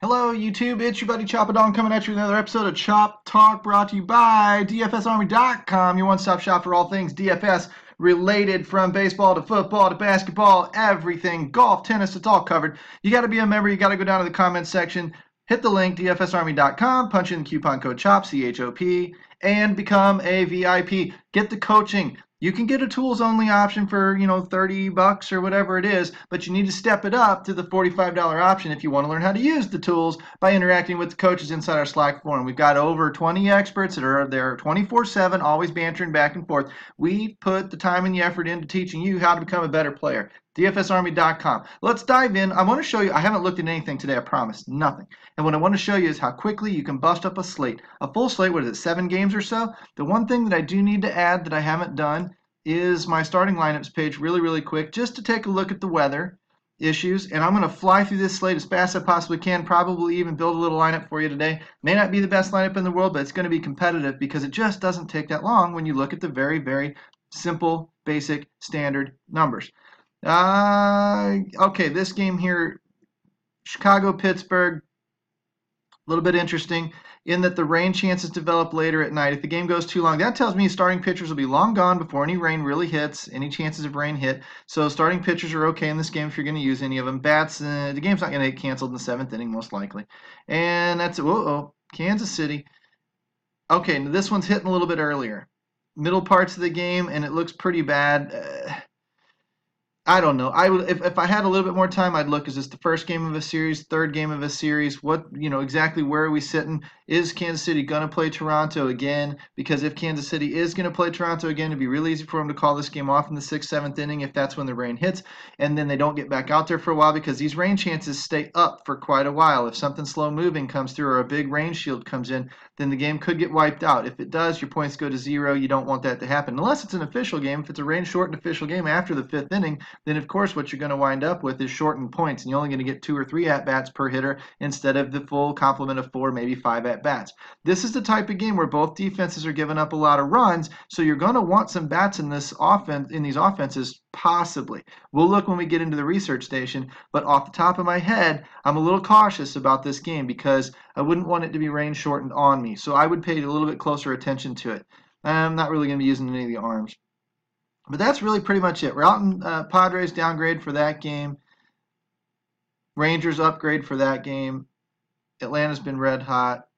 Hello, YouTube. It's your buddy Choppadon coming at you with another episode of Chop Talk brought to you by DFSArmy.com, your one-stop shop for all things DFS related, from baseball to football to basketball, everything, golf, tennis, it's all covered. You got to be a member. You got to go down to the comments section, hit the link, DFSArmy.com, punch in the coupon code CHOP, C-H-O-P, and become a VIP. Get the coaching. You can get a tools only option for, $30 or whatever it is, but you need to step it up to the $45 option if you want to learn how to use the tools by interacting with the coaches inside our Slack forum. We've got over 20 experts that are there 24/7, always bantering back and forth. We put the time and the effort into teaching you how to become a better player. DFSArmy.com. Let's dive in. I want to show you, I haven't looked at anything today, I promise, nothing. And what I want to show you is how quickly you can bust up a slate. A full slate, what is it, 7 games or so? The one thing that I do need to add that I haven't done is my starting lineups page really quick, just to take a look at the weather issues. And I'm going to fly through this slate as fast as I possibly can, probably even build a little lineup for you today. May not be the best lineup in the world, but it's going to be competitive because it just doesn't take that long when you look at the very simple, basic, standard numbers. Okay, this game here, Chicago-Pittsburgh, a little bit interesting in that the rain chances develop later at night. If the game goes too long, that tells me starting pitchers will be long gone before any rain really hits, any chances of rain hit. So starting pitchers are okay in this game if you're going to use any of them. Bats, the game's not going to get canceled in the 7th inning most likely. And that's, Kansas City. Okay, now this one's hitting a little bit earlier. Middle parts of the game, and it looks pretty bad. I don't know. I would, if I had a little bit more time, I'd look. Is this the first game of a series, third game of a series? What, exactly where are we sitting? Is Kansas City going to play Toronto again? Because if Kansas City is going to play Toronto again, it'd be really easy for them to call this game off in the 6th, 7th inning if that's when the rain hits, and then they don't get back out there for a while because these rain chances stay up for quite a while. If something slow moving comes through or a big rain shield comes in, then the game could get wiped out. If it does, your points go to 0. You don't want that to happen unless it's an official game. If it's a rain-shortened official game after the 5th inning, then of course what you're going to wind up with is shortened points, and you're only going to get 2 or 3 at-bats per hitter instead of the full complement of 4, maybe 5 at-bats. This is the type of game where both defenses are giving up a lot of runs, so you're going to want some bats in this offense, in these offenses, possibly. We'll look when we get into the research station, but off the top of my head, I'm a little cautious about this game because I wouldn't want it to be rain-shortened on me, so I would pay a little bit closer attention to it. I'm not really going to be using any of the arms. But that's really pretty much it. We're out in Padres downgrade for that game. Rangers upgrade for that game. Atlanta's been red hot.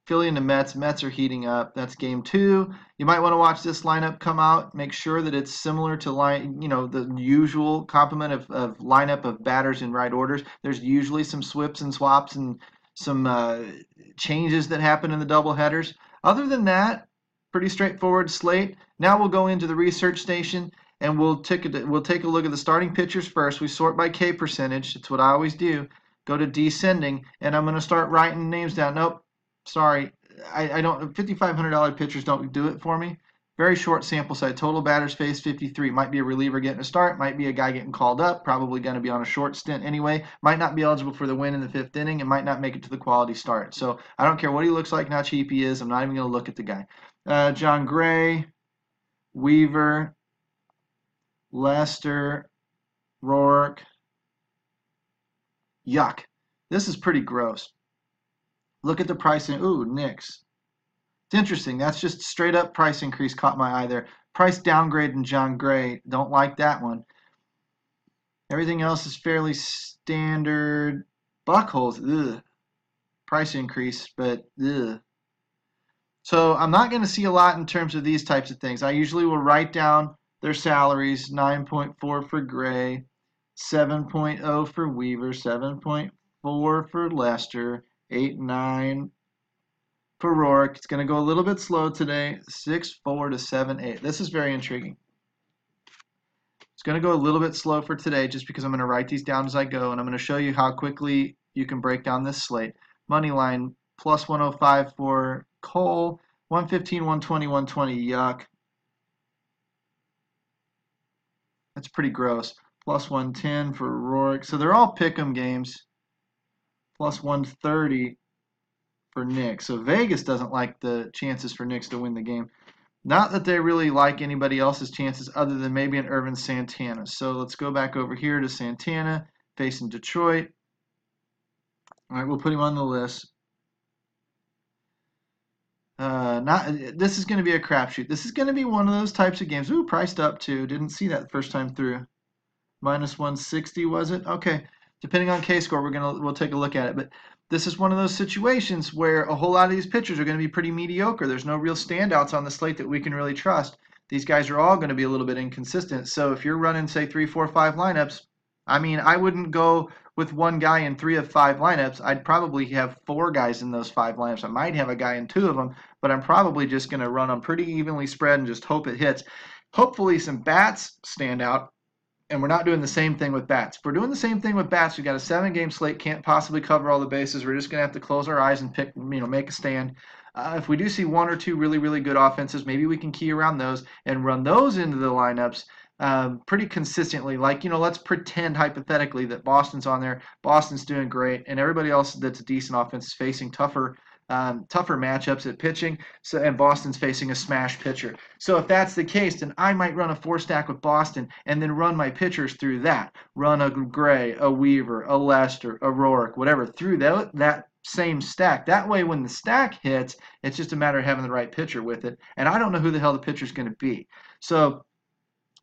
Philly and the Mets. Mets are heating up. That's game 2. You might want to watch this lineup come out. Make sure that it's similar to the usual complement of lineup of batters in right orders. There's usually some swips and swaps and some changes that happen in the double headers. Other than that, pretty straightforward slate. Now we'll go into the research station and we'll take a look at the starting pitchers first. We sort by K percentage. It's what I always do. Go to descending, and I'm going to start writing names down. Nope, sorry, I don't. $5,500 pitchers don't do it for me. Very short sample size. Total batters faced 53. Might be a reliever getting a start. Might be a guy getting called up. Probably going to be on a short stint anyway. Might not be eligible for the win in the 5th inning and might not make it to the quality start. So I don't care what he looks like, how cheap he is. I'm not even going to look at the guy. John Gray, Weaver, Lester, Rourke. Yuck. This is pretty gross. Look at the pricing. Ooh, Knicks. It's interesting. That's just straight up price increase caught my eye there. Price downgrade in John Gray. Don't like that one. Everything else is fairly standard. Buckholes. Ugh. Price increase, but ugh. So I'm not going to see a lot in terms of these types of things. I usually will write down their salaries. 9.4 for Gray, 7.0 for Weaver, 7.4 for Lester, 8.9 for Rourke. It's going to go a little bit slow today. 6.4 to 7.8. This is very intriguing. It's going to go a little bit slow for today just because I'm going to write these down as I go, and I'm going to show you how quickly you can break down this slate. Money line plus 105 for Cole, 115, 120, 120. Yuck. That's pretty gross. Plus 110 for Rourke. So they're all pick'em games. Plus 130 for Knicks. So Vegas doesn't like the chances for Knicks to win the game. Not that they really like anybody else's chances other than maybe an Irvin Santana. So let's go back over here to Santana facing Detroit. All right, we'll put him on the list. This is going to be a crapshoot. This is going to be one of those types of games. Ooh, priced up too. Didn't see that the first time through. Minus 160 was it? Okay. Depending on K score, we'll take a look at it. But this is one of those situations where a whole lot of these pitchers are going to be pretty mediocre. There's no real standouts on the slate that we can really trust. These guys are all going to be a little bit inconsistent. So if you're running, say, 3, 4, 5 lineups, I mean, I wouldn't go with one guy in 3 of 5 lineups. I'd probably have 4 guys in those 5 lineups. I might have a guy in 2 of them, but I'm probably just going to run them pretty evenly spread and just hope it hits. Hopefully some bats stand out. And we're not doing the same thing with bats. If we're doing the same thing with bats, we've got a 7-game slate, can't possibly cover all the bases. We're just going to have to close our eyes and pick, make a stand. If we do see 1 or 2 really, really good offenses, maybe we can key around those and run those into the lineups pretty consistently. Like, let's pretend hypothetically that Boston's on there. Boston's doing great, and everybody else that's a decent offense is facing tougher matchups at pitching, and Boston's facing a smash pitcher. So if that's the case, then I might run a 4-stack with Boston and then run my pitchers through that. Run a Gray, a Weaver, a Lester, a Rourke, whatever, through that same stack. That way when the stack hits, it's just a matter of having the right pitcher with it. And I don't know who the hell the pitcher's going to be. So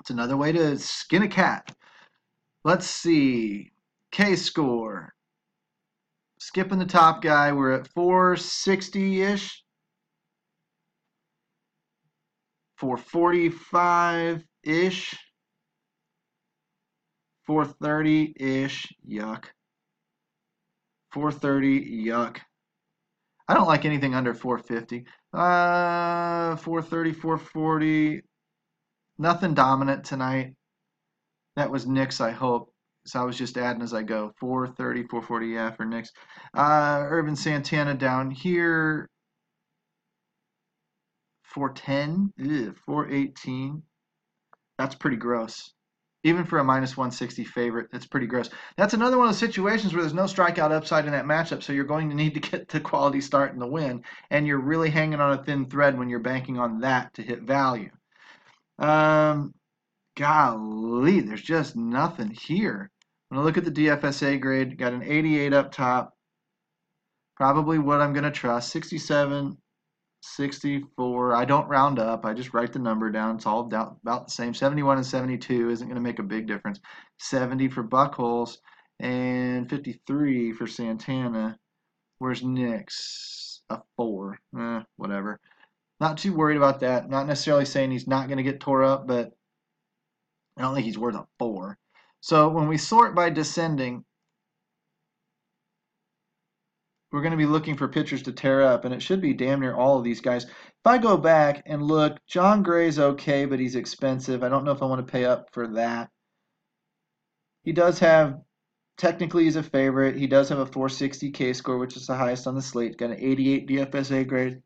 it's another way to skin a cat. Let's see. K-score. Skipping the top guy, we're at 460-ish, 445-ish, 430-ish, yuck. 430, yuck. I don't like anything under 450. 430, 440, nothing dominant tonight. That was Knicks, I hope. So I was just adding as I go. 430, 440, yeah, for Knicks. Irvin Santana down here. 410, 418. That's pretty gross. Even for a minus 160 favorite, it's pretty gross. That's another one of those situations where there's no strikeout upside in that matchup, so you're going to need to get the quality start in the win, and you're really hanging on a thin thread when you're banking on that to hit value. Golly, there's just nothing here. I'm going to look at the DFSA grade. Got an 88 up top. Probably what I'm going to trust. 67, 64. I don't round up. I just write the number down. It's all about the same. 71 and 72 isn't going to make a big difference. 70 for Buckholes and 53 for Santana. Where's Knicks? A 4. Whatever. Not too worried about that. Not necessarily saying he's not going to get tore up, but I don't think he's worth a 4. So when we sort by descending, we're going to be looking for pitchers to tear up, and it should be damn near all of these guys. If I go back and look, John Gray's okay, but he's expensive. I don't know if I want to pay up for that. He does have, technically he's a favorite. He does have a 460 K score, which is the highest on the slate. Got an 88 DFSA grade.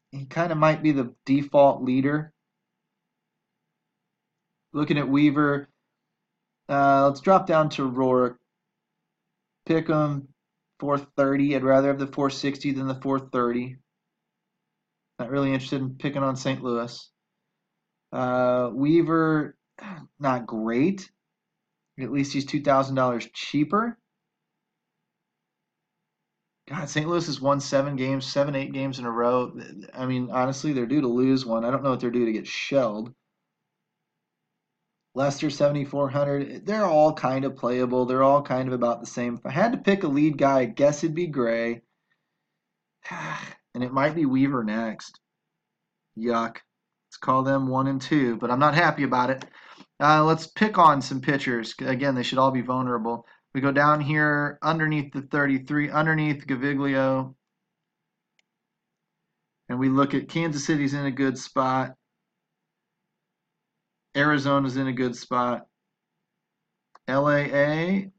He kind of might be the default leader. Looking at Weaver, let's drop down to Rourke. Pick him 430. I'd rather have the 460 than the 430. Not really interested in picking on St. Louis. Weaver, not great. At least he's $2,000 cheaper. God, St. Louis has won 8 games in a row. I mean, honestly, they're due to lose one. I don't know what they're due to get shelled. Lester 7,400. They're all kind of playable. They're all kind of about the same. If I had to pick a lead guy, I guess it'd be Gray. And it might be Weaver next. Yuck. Let's call them 1 and 2, but I'm not happy about it. Let's pick on some pitchers. Again, they should all be vulnerable. We go down here underneath the 33, underneath Gaviglio. And we look at Kansas City's in a good spot. Arizona's in a good spot. LAA,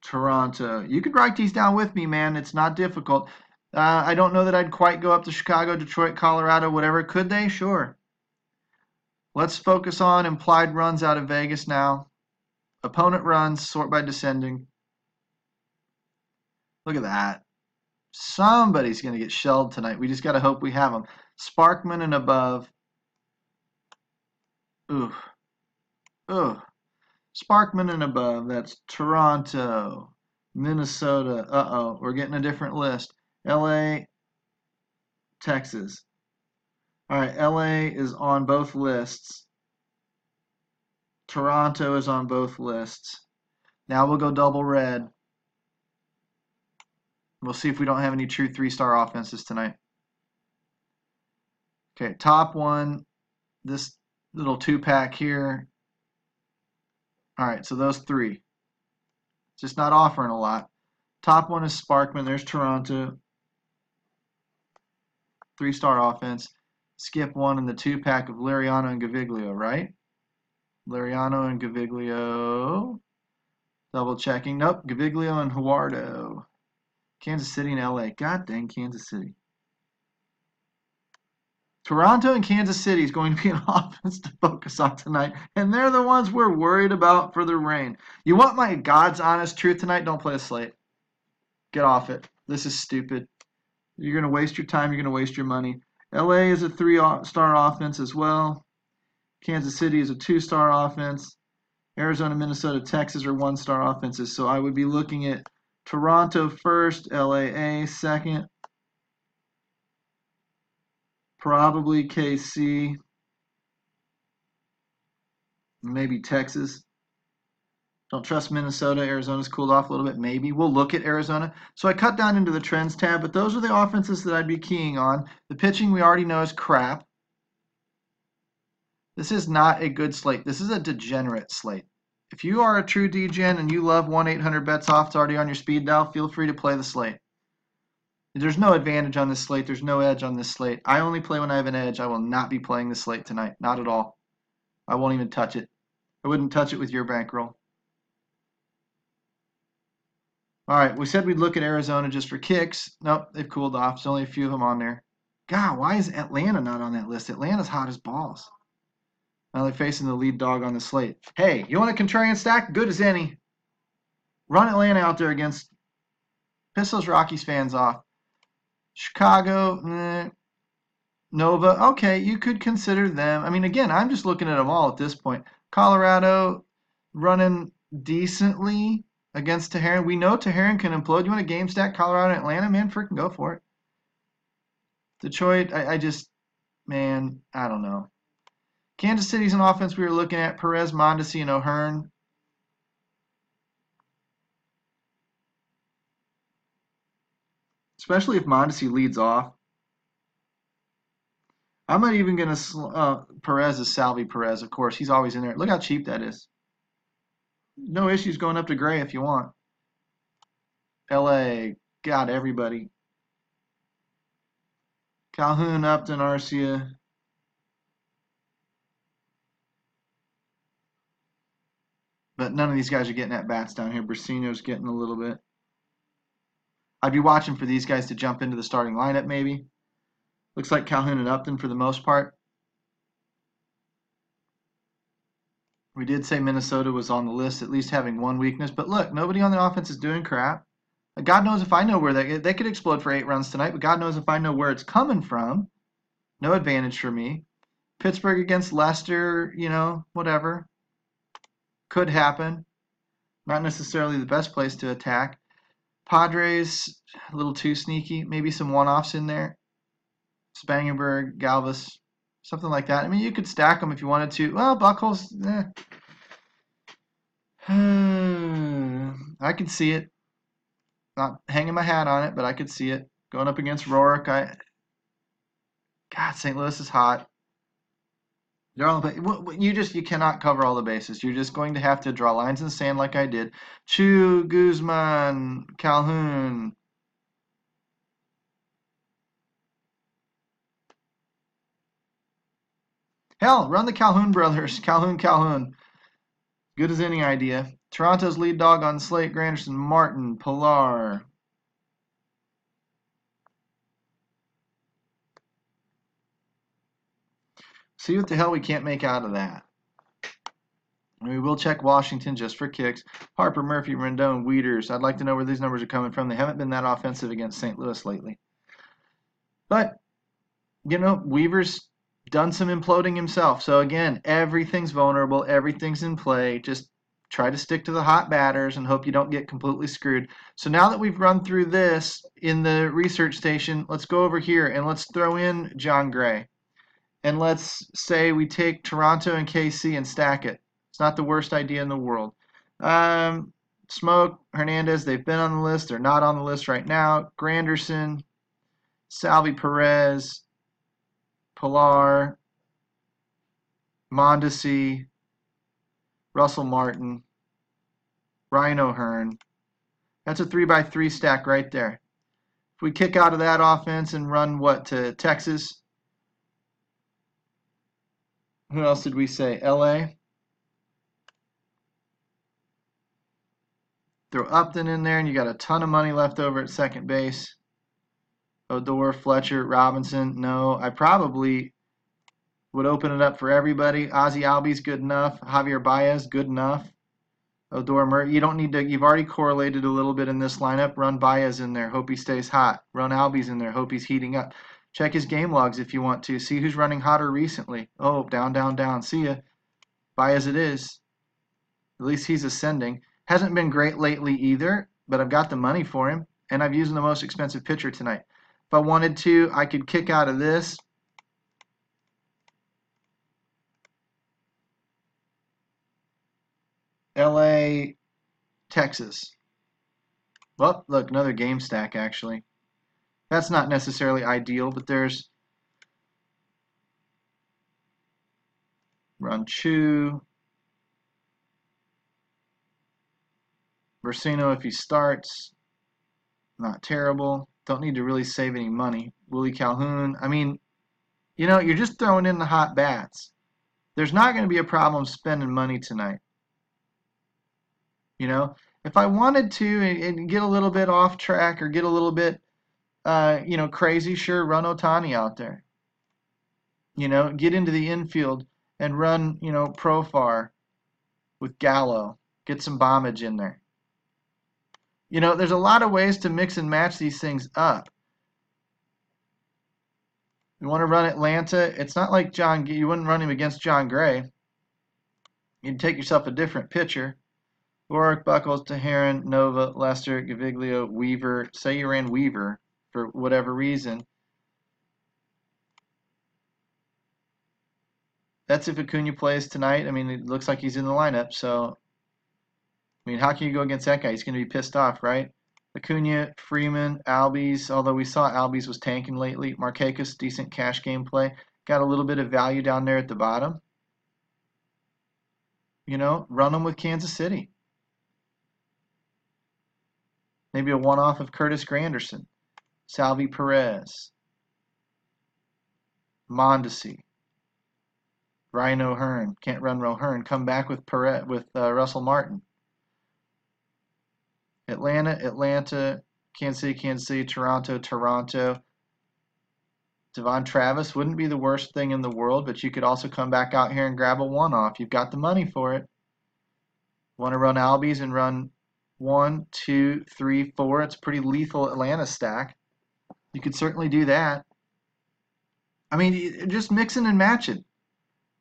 Toronto. You could write these down with me, man. It's not difficult. I don't know that I'd quite go up to Chicago, Detroit, Colorado, whatever. Could they? Sure. Let's focus on implied runs out of Vegas now. Opponent runs, sort by descending. Look at that. Somebody's going to get shelled tonight. We just got to hope we have them. Sparkman and above. Ooh. Sparkman and above. That's Toronto, Minnesota. Uh-oh, we're getting a different list. LA, Texas. All right, LA is on both lists. Toronto is on both lists. Now we'll go double red. We'll see if we don't have any true 3-star offenses tonight. Okay, top one, this little 2-pack here. All right, so those 3. Just not offering a lot. Top one is Sparkman. There's Toronto. 3-star offense. Skip one in the 2-pack of Liriano and Gaviglio, right? Liriano and Gaviglio. Double checking. Nope, Gaviglio and Huardo. Kansas City and LA. God dang Kansas City. Toronto and Kansas City is going to be an offense to focus on tonight, and they're the ones we're worried about for the rain. You want my God's honest truth tonight? Don't play a slate. Get off it. This is stupid. You're going to waste your time. You're going to waste your money. LA is a 3-star offense as well. Kansas City is a 2-star offense. Arizona, Minnesota, Texas are 1-star offenses. So I would be looking at Toronto first, LAA second, probably KC, maybe Texas. Don't trust Minnesota. Arizona's cooled off a little bit. Maybe. We'll look at Arizona. So I cut down into the trends tab, but those are the offenses that I'd be keying on. The pitching we already know is crap. This is not a good slate. This is a degenerate slate. If you are a true degen and you love 1-800-BETS-OFF, it's already on your speed dial, feel free to play the slate. There's no advantage on this slate. There's no edge on this slate. I only play when I have an edge. I will not be playing the slate tonight. Not at all. I won't even touch it. I wouldn't touch it with your bankroll. All right, we said we'd look at Arizona just for kicks. Nope, they've cooled off. There's only a few of them on there. God, why is Atlanta not on that list? Atlanta's hot as balls. Now they're facing the lead dog on the slate. Hey, you want a contrarian stack? Good as any. Run Atlanta out there against piss those Rockies fans off. Chicago, Nova. Okay, you could consider them. I mean, again, I'm just looking at them all at this point. Colorado running decently against Teheran. We know Teheran can implode. You want a game stack Colorado and Atlanta? Man, freaking go for it. Detroit, I don't know. Kansas City's an offense we were looking at. Perez, Mondesi, and O'Hearn. Especially if Mondesi leads off. I'm not even going to Perez is Salvi Perez, of course. He's always in there. Look how cheap that is. No issues going up to gray if you want. LA, got everybody. Calhoun, Upton, Arcia. But none of these guys are getting at bats down here. Brasino's getting a little bit. I'd be watching for these guys to jump into the starting lineup maybe. Looks like Calhoun and Upton for the most part. We did say Minnesota was on the list, at least having one weakness. But look, nobody on the offense is doing crap. God knows if I know where they could explode for 8 runs tonight, but God knows if I know where it's coming from. No advantage for me. Pittsburgh against Leicester, whatever. Could happen. Not necessarily the best place to attack. Padres, a little too sneaky. Maybe some one-offs in there. Spangenberg, Galvis, something like that. I mean, you could stack them if you wanted to. Well, Buckles, I could see it. Not hanging my hat on it, but I could see it. Going up against Rourke. God, St. Louis is hot. You cannot cover all the bases. You're just going to have to draw lines in the sand like I did. Chu, Guzman, Calhoun. Hell, run the Calhoun brothers. Calhoun. Good as any idea. Toronto's lead dog on slate, Granderson, Martin, Pilar. See what the hell we can't make out of that. And we will check Washington just for kicks. Harper, Murphy, Rendon, Wieters. I'd like to know where these numbers are coming from. They haven't been that offensive against St. Louis lately. But, Weaver's done some imploding himself. So, again, everything's vulnerable. Everything's in play. Just Try to stick to the hot batters and hope you don't get completely screwed. So now that we've run through this in the research station, let's go over here and let's throw in John Gray. And let's say we take Toronto and KC and stack it. It's not the worst idea in the world. Smoke, Hernandez, they've been on the list. They're not on the list right now. Granderson, Salvi Perez, Pilar, Mondesi, Russell Martin, Ryan O'Hearn. That's a 3x3 stack right there. If we kick out of that offense and run what to Texas, who else did we say? LA. Throw Upton in there, and you got a ton of money left over at second base. Odor, Fletcher, Robinson. No, I probably would open it up for everybody. Ozzie Albies, good enough. Javier Baez, good enough. Odor, Murray. You don't need to. You've already correlated a little bit in this lineup. Run Baez in there. Hope he stays hot. Run Albies in there. Hope he's heating up. Check his game logs if you want to. See who's running hotter recently. Oh, down, down, down. See ya. Baez it is. At least he's ascending. Hasn't been great lately either, but I've got the money for him, and I've used the most expensive pitcher tonight. If I wanted to, I could kick out of this. LA, Texas. Well, look, another game stack, actually. That's not necessarily ideal, but there's Run Chu. Versino if he starts. Not terrible. Don't need to really save any money. Willie Calhoun. I mean, you know, you're just throwing in the hot bats. There's not going to be a problem spending money tonight. You know, if I wanted to and get a little bit off track or get a little bit, you know, crazy, sure, run Ohtani out there. You know, get into the infield and run, you know, Profar with Gallo. Get some bombage in there. You know, there's a lot of ways to mix and match these things up. You want to run Atlanta? It's not like you wouldn't run him against John Gray. You'd take yourself a different pitcher. Warwick, Buckles, Teheran, Nova, Lester, Gaviglio, Weaver. Say you ran Weaver for whatever reason. That's if Acuna plays tonight. I mean, it looks like he's in the lineup, so I mean, how can you go against that guy? He's going to be pissed off, right? Acuna, Freeman, Albies, although we saw Albies was tanking lately. Markakis, decent cash game play. Got a little bit of value down there at the bottom. You know, run them with Kansas City. Maybe a one-off of Curtis Granderson. Salvi Perez. Mondesi. Ryan O'Hearn. Can't run O'Hearn. Come back with Russell Martin. Atlanta, Kansas City, Toronto. Devon Travis wouldn't be the worst thing in the world, but you could also come back out here and grab a one-off. You've got the money for it. Want to run Albies and run 1, 2, 3, 4. It's a pretty lethal Atlanta stack. You could certainly do that. I mean, just mixing and matching.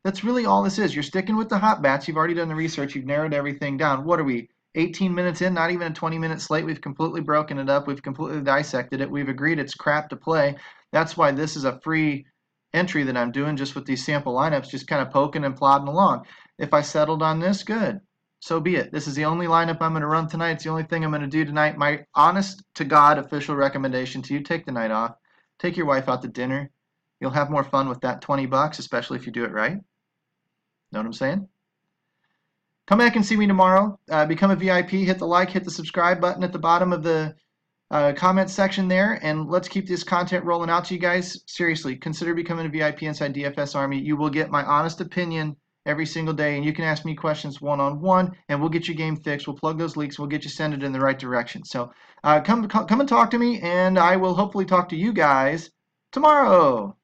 That's really all this is. You're sticking with the hot bats. You've already done the research. You've narrowed everything down. What are we? 18 minutes in, not even a 20-minute slate. We've completely broken it up. We've completely dissected it. We've agreed it's crap to play. That's why this is a free entry that I'm doing just with these sample lineups, just kind of poking and plodding along. If I settled on this, good. So be it. This is the only lineup I'm going to run tonight. It's the only thing I'm going to do tonight. My honest to God official recommendation to you, take the night off. Take your wife out to dinner. You'll have more fun with that $20, especially if you do it right. Know what I'm saying? Come back and see me tomorrow. Become a VIP. Hit the like, hit the subscribe button at the bottom of the comment section there, and let's keep this content rolling out to you guys. Seriously, consider becoming a VIP inside DFS Army. You will get my honest opinion every single day, and you can ask me questions one-on-one, and we'll get your game fixed. We'll plug those leaks. We'll get you sent it in the right direction. So come and talk to me, and I will hopefully talk to you guys tomorrow.